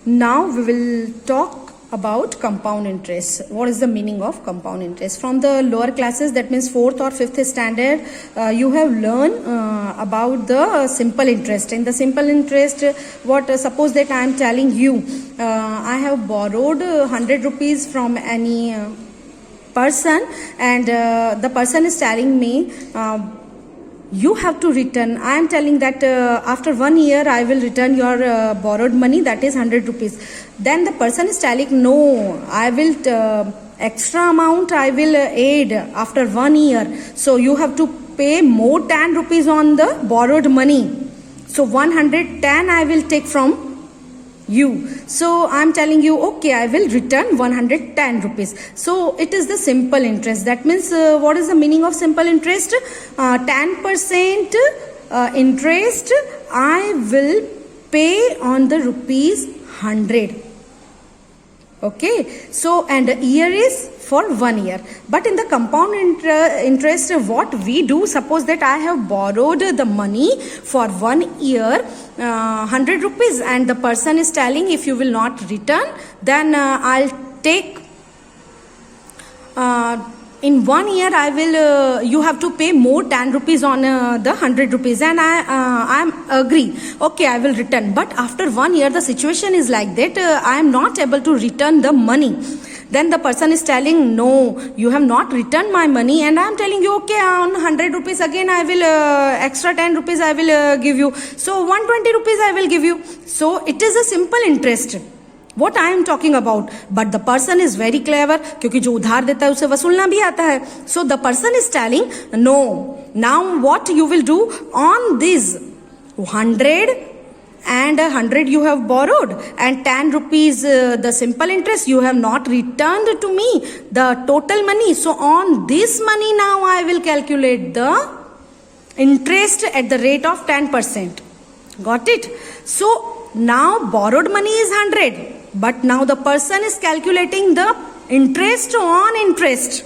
Now we will talk about compound interest. What is the meaning of compound interest? From the lower classes, that means 4th or 5th standard, you have learned about the simple interest. In the simple interest, suppose that I am telling you, I have borrowed 100 rupees from any person, and the person is telling me, you have to return. I am telling that after 1 year I will return your borrowed money, that is 100 rupees. Then the person is telling, no, I will extra amount I will add after 1 year. So you have to pay more 10 rupees on the borrowed money. So 110 I will take from you. So I'm telling you, okay, I will return 110 rupees. So it is the simple interest. That means what is the meaning of simple interest? 10% interest I will pay on the rupees 100. Okay, so and the year is for 1 year. But in the compound interest, what we do, suppose that I have borrowed the money for 1 year, 100 rupees, and the person is telling, if you will not return, then I'll take in 1 year I will you have to pay more 10 rupees on the 100 rupees, and I am agree, okay, I will return. But after 1 year the situation is like that, I am not able to return the money. Then the person is telling, no, you have not returned my money, and I am telling you, okay, on 100 rupees again I will extra 10 rupees I will give you, so 120 rupees I will give you. So it is a simple interest, what I am talking about. But the person is very clever, क्योंकि जो उधार देता है उसे वसूलना भी आता है. So the person is telling, no, now what you will do on this 100 and 100 you have borrowed, and 10 rupees the simple interest you have not returned to me the total money. So on this money now I will calculate the interest at the rate of 10%. Got it? So now borrowed money is 100. But now the person is calculating the interest on interest.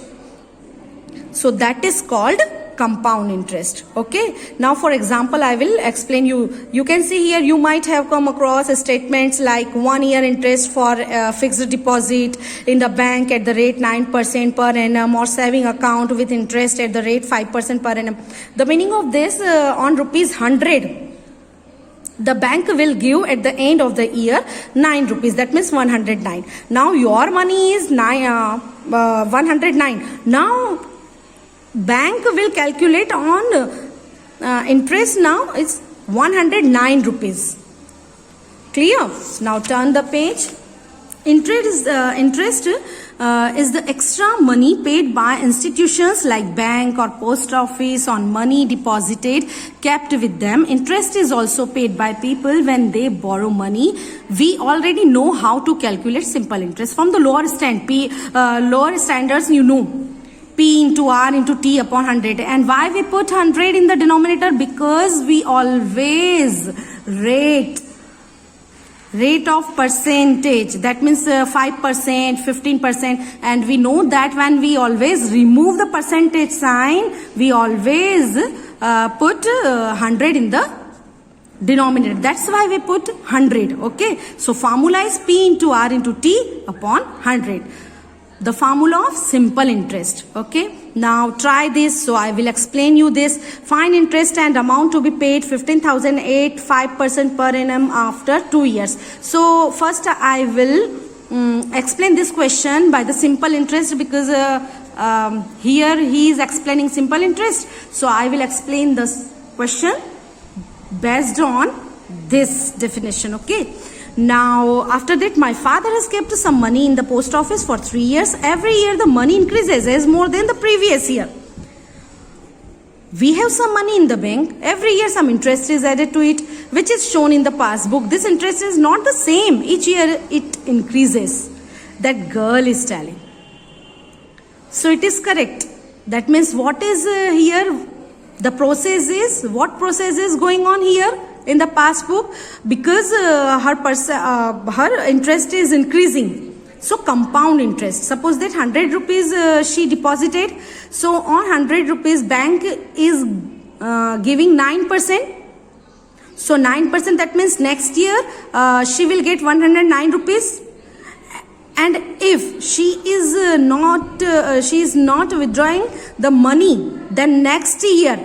So that is called compound interest. Okay. Now for example, I will explain you. You can see here, you might have come across statements like 1 year interest for fixed deposit in the bank at the rate 9% per annum, or saving account with interest at the rate 5% per annum. The meaning of this, on rupees 100, the bank will give at the end of the year 9 rupees. That means 109. Now your money is 109. Now bank will calculate on interest. Now it's 109 rupees. Clear? Now turn the page. Interest is the extra money paid by institutions like bank or post office on money deposited, kept with them. Interest is also paid by people when they borrow money. We already know how to calculate simple interest from the lower standards. You know, P into R into T upon 100. And why we put 100 in the denominator? Because we always rate of percentage, that means 5%, 15%, and we know that when we always remove the percentage sign, we always put 100 in the denominator. That's why we put 100. Okay, so formula is P into R into T upon 100, the formula of simple interest. Okay, now try this. So I will explain you this. Find interest and amount to be paid 15,008, 5% per annum after 2 years. So first I will explain this question by the simple interest, because here he is explaining simple interest. So I will explain this question based on this definition. Okay. Now after that, my father has kept some money in the post office for 3 years. Every year the money increases as more than the previous year. We have some money in the bank. Every year some interest is added to it, which is shown in the passbook. This interest is not the same. Each year it increases. That girl is telling. So it is correct. That means what is here? The process is, what process is going on here in the passbook? Because her interest is increasing. So compound interest. Suppose that 100 rupees she deposited. So on 100 rupees bank is giving 9%. So 9%, that means next year she will get 109 rupees. And if she is not withdrawing the money, then next year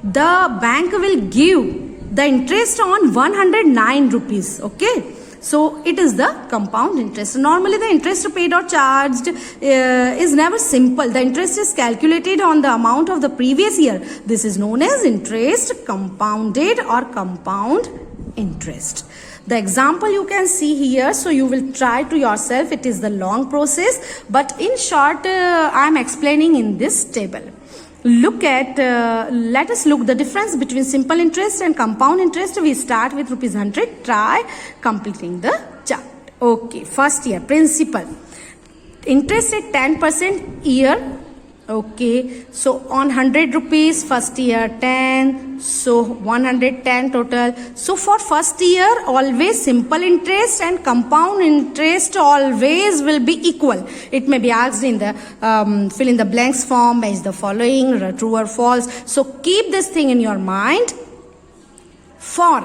the bank will give the interest on 109 rupees. Okay. So it is the compound interest. Normally the interest paid or charged is never simple. The interest is calculated on the amount of the previous year. This is known as interest compounded or compound interest. The example you can see here, so you will try to yourself. It is the long process, but in short I am explaining in this table. Look at, let us look the difference between simple interest and compound interest. We start with rupees 100. Try completing the chart. Okay, first year principal. Interest at 10% year. Okay, so on 100 rupees, first year 10, so 110 total. So for first year, always simple interest and compound interest always will be equal. It may be asked in the fill in the blanks form, match the following, true or false. So keep this thing in your mind. For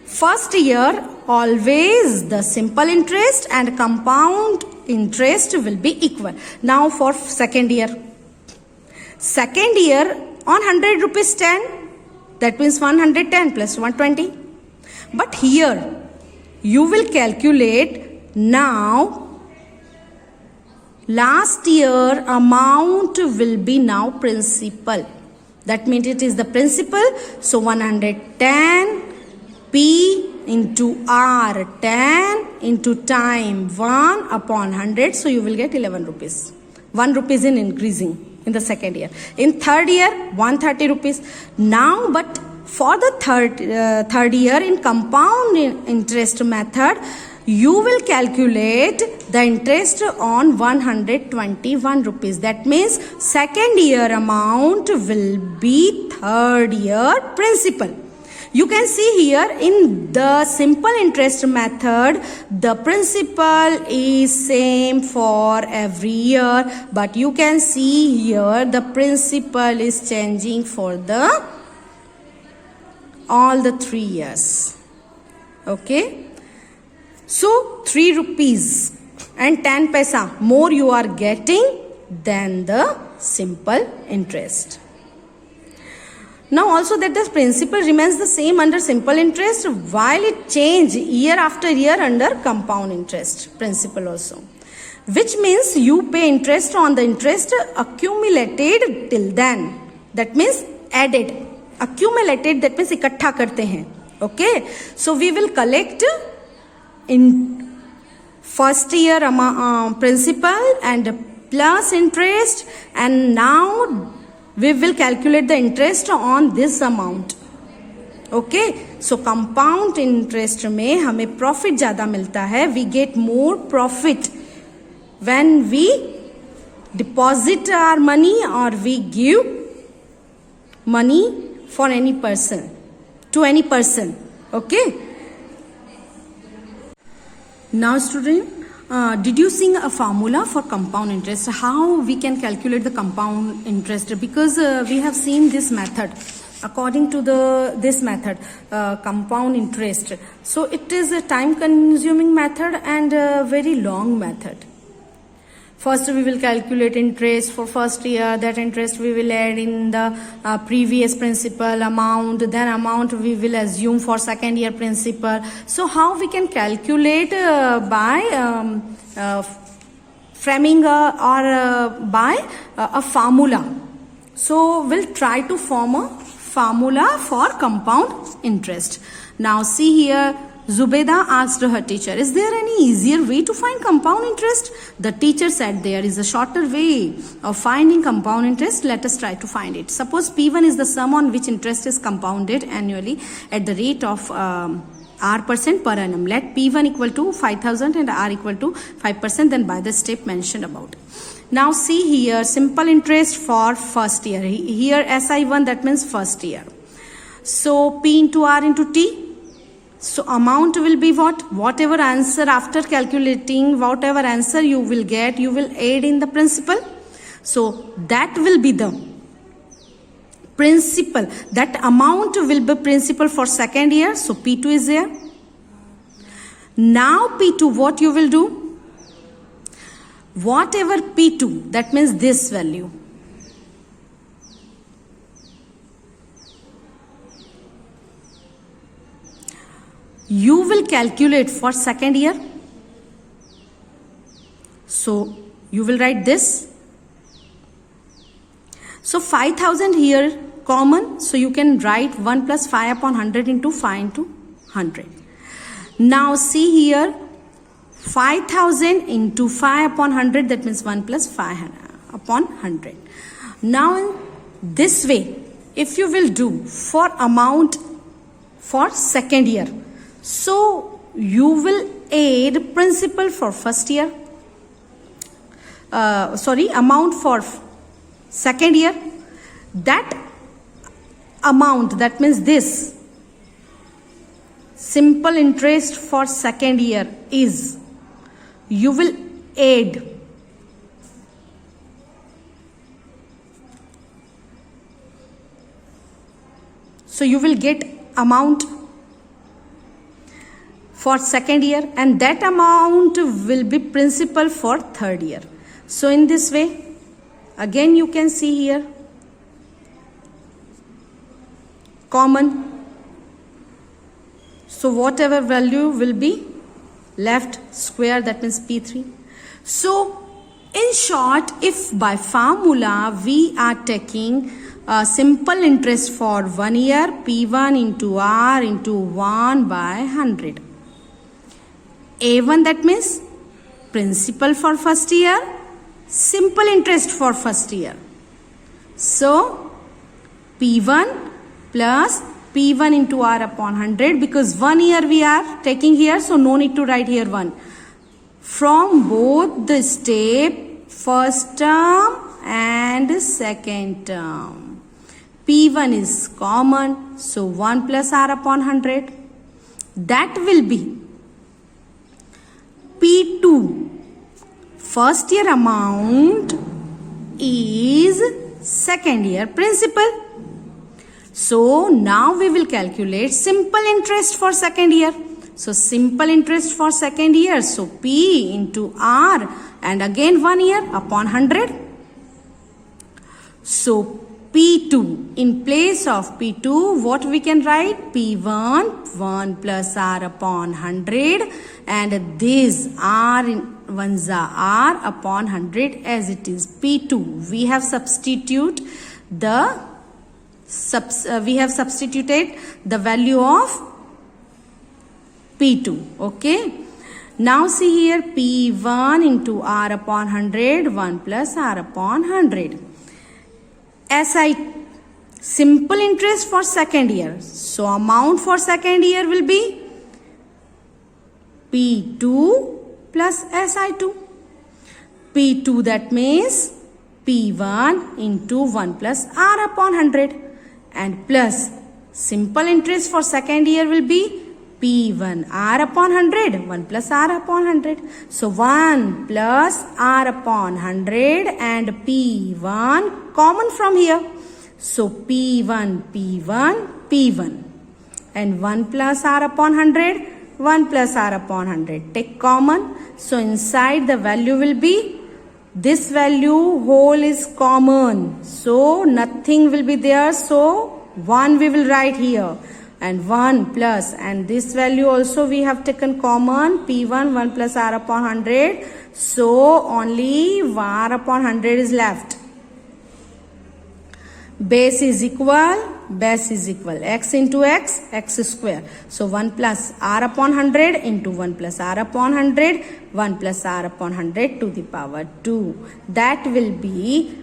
first year, always the simple interest and compound interest will be equal. Now for second year on 100 rupees 10, that means 110 plus 120. But here you will calculate now last year amount will be now principal. That means it is the principal. So 110 P into R, 10 into time 1 upon 100. So you will get 11 rupees. 1 rupees in increasing in the second year. In third year, 130 rupees. Now, but for the third year in compound interest method, you will calculate the interest on 121 rupees. That means second year amount will be third year principal. You can see here in the simple interest method, the principal is same for every year. But you can see here the principal is changing for the all the 3 years. Okay. So 3 rupees and 10 paisa more you are getting than the simple interest. Now also that the principal remains the same under simple interest while it change year after year under compound interest principal also. Which means you pay interest on the interest accumulated till then. That means added. Accumulated, that means इकट्ठा करते हैं. Okay. So we will collect in first year principal and plus interest, and now we will calculate the interest on this amount. Okay. So compound interest में हमें profit ज़्यादा मिलता है. We get more profit when we deposit our money or we give money for any person, to any person. Okay. Now student, did you see a formula for compound interest? How we can calculate the compound interest? Because we have seen this method. According to this method, compound interest. So it is a time consuming method and a very long method. First we will calculate interest for first year. That interest we will add in the previous principal amount. Then amount we will assume for second year principal. So how we can calculate by framing or by a formula. So we'll try to form a formula for compound interest. Now see here, Zubeda asked her teacher, is there any easier way to find compound interest? The teacher said there is a shorter way of finding compound interest. Let us try to find it. Suppose P1 is the sum on which interest is compounded annually at the rate of R% per annum. Let P1 equal to 5,000 and R equal to 5%, then by the step mentioned about. Now see here, simple interest for first year. Here SI1, that means first year. So P into R into T. So amount will be what? Whatever answer after calculating, whatever answer you will get, you will add in the principal. So that will be the principal, that amount will be principal for second year, so P2 is there. Now P2, what you will do? Whatever P2, that means this value, you will calculate for second year. So you will write this. So 5000 here common, so you can write 1 plus 5 upon 100 into 5 into 100. Now see here, 5000 into 5 upon 100, that means 1 plus 5 upon 100. Now in this way, if you will do for amount for second year, so you will add principal for first year, amount for second year. That amount, that means this simple interest for second year is, you will add so you will get amount for second year, and that amount will be principal for third year. So in this way, again you can see here common, so whatever value will be left square, that means P3. So in short, if by formula we are taking simple interest for 1 year, P1 into R into 1 by 100. A1, that means principal for first year, simple interest for first year. So P1 plus P1 into R upon 100, because 1 year we are taking here, so no need to write here 1. From both the step, first term and second term, P1 is common, so 1 plus R upon 100. That will be P2. First year amount is second year principal. So now we will calculate simple interest for second year. So simple interest for second year, so P into R and again 1 year upon 100. So P2, in place of P2, what we can write? P1, 1 plus R upon 100, and this R in 1 R upon 100 as it is. P2, we have substituted the value of P2. Okay. Now see here, P1 into R upon 100, 1 plus R upon 100. SI, simple interest for second year. So amount for second year will be P2 plus SI2. P2, that means P1 into 1 plus R upon 100, and plus simple interest for second year will be P1 R upon 100, 1 plus R upon 100. So 1 plus R upon 100 and P1 common from here. So P1, P1, P1, and 1 plus R upon 100, 1 plus R upon 100. Take common. So inside the value will be, this value whole is common. So nothing will be there. So 1 we will write here. And 1 plus, and this value also we have taken common, P1, 1 plus R upon 100. So only R upon 100 is left. Base is equal, x into x, x square. So 1 plus R upon 100 into 1 plus R upon 100, 1 plus R upon 100 to the power 2. That will be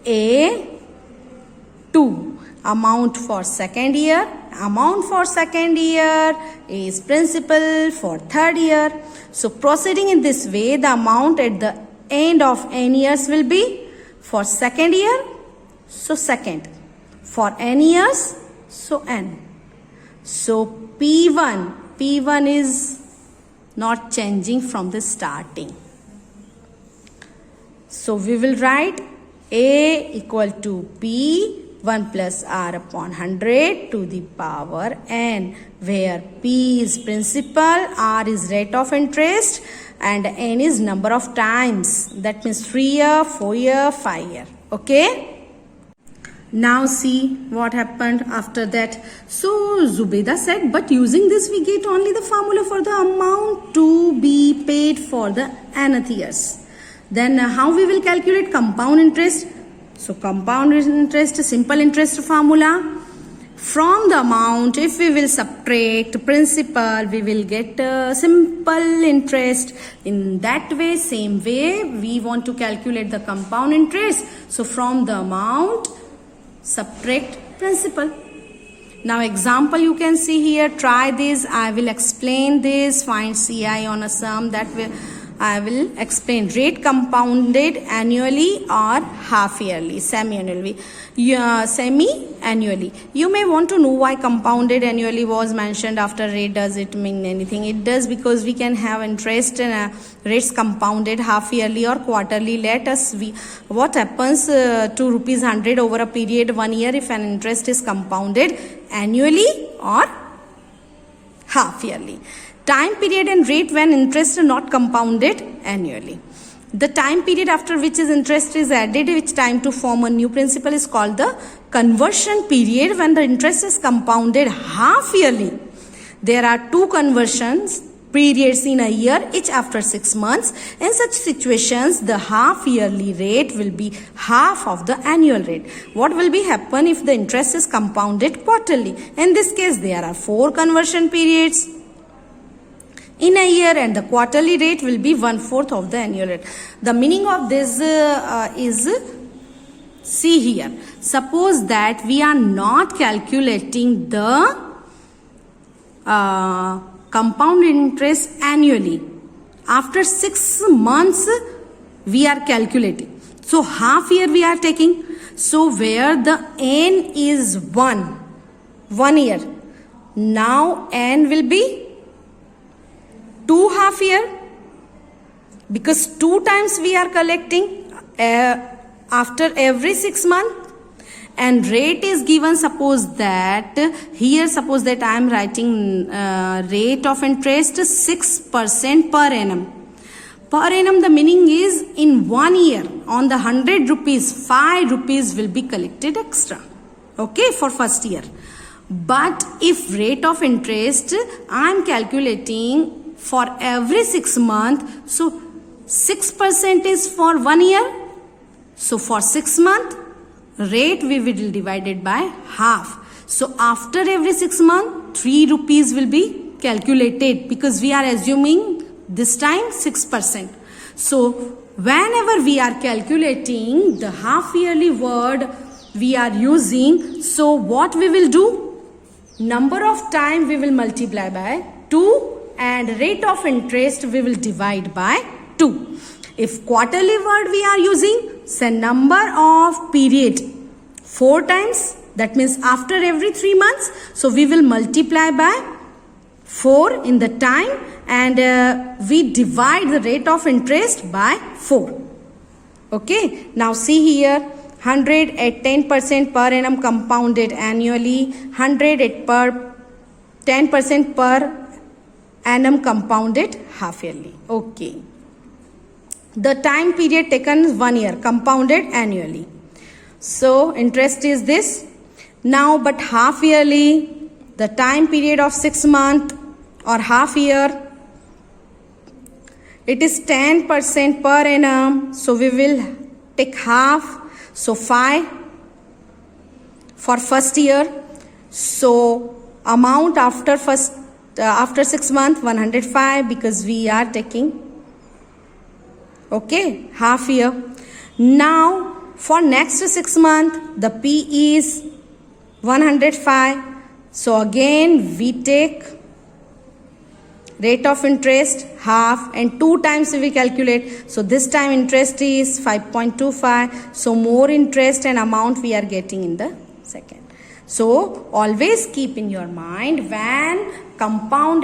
A2. Amount for second year. Amount for second year is principal for third year. So proceeding in this way, the amount at the end of n years will be for second year, so second. For n years, so n. So P1 is not changing from the starting. So we will write A equal to P 1 plus r upon 100 to the power n, where p is principal, r is rate of interest, and n is number of times. That means 3 year, 4 year, 5 year. Okay. Now see what happened after that. So Zubeda said, but using this we get only the formula for the amount to be paid for the nth years. Then how we will calculate compound interest? So compound interest, simple interest formula. From the amount, if we will subtract principal, we will get simple interest. In that way, same way, we want to calculate the compound interest. So from the amount, subtract principal. Now example you can see here. Try this. I will explain this. Find CI on a sum. That way I will explain. Rate compounded annually or half yearly, semi-annually. Semi-annually. You may want to know why compounded annually was mentioned after rate. Does it mean anything? It does, because we can have interest and rates compounded half yearly or quarterly. Let us see what happens to rupees 100 over a period 1 year if an interest is compounded annually or half yearly. Time period and rate when interest is not compounded annually. The time period after which is interest is added each time to form a new principal is called the conversion period. When the interest is compounded half yearly, there are 2 conversions periods in a year, each after 6 months. In such situations, the half yearly rate will be half of the annual rate. What will be happen if the interest is compounded quarterly? In this case, there are 4 conversion periods in a year, and the quarterly rate will be 1/4 of the annual rate. The meaning of this is, see here, suppose that we are not calculating the compound interest annually. After 6 months we are calculating. So half year we are taking. So where the n is 1 year, now n will be 2 half year, because 2 times we are collecting after every 6 months, and rate is given. Suppose that here, suppose that I am writing rate of interest 6% per annum. Per annum, the meaning is in 1 year on the 100 rupees, 5 rupees will be collected extra. Okay, for first year. But if rate of interest I am calculating for every 6 months, so 6% is for 1 year. So for 6 months, rate we will divide it by half. So after every 6 months, 3 rupees will be calculated, because we are assuming this time 6%. So whenever we are calculating the half yearly word we are using, so what we will do? Number of time we will multiply by 2, and rate of interest we will divide by 2. If quarterly word we are using, say number of period 4 times, that means after every 3 months, so we will multiply by 4 in the time, and we divide the rate of interest by 4. Okay, now see here, 100 at 10% per annum compounded annually, 100 at 10% per annum compounded half yearly. Okay. The time period taken is 1 year, compounded annually. So interest is this. Now, but half yearly, the time period of 6 months or half year, it is 10% per annum. So we will take half. So 5 for first year. So amount after 6 months 105, because we are taking half year. Now for next 6 months the P is 105. So again we take rate of interest half, and 2 times we calculate. So this time interest is 5.25. So more interest and amount we are getting in the second. So always keep in your mind, when compound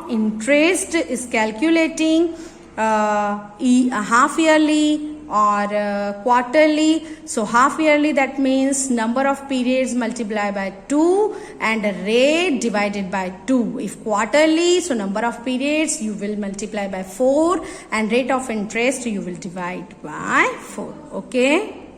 interest is calculating half yearly or quarterly. So half yearly, that means number of periods multiplied by 2 and rate divided by 2. If quarterly, so number of periods you will multiply by 4 and rate of interest you will divide by 4. Okay.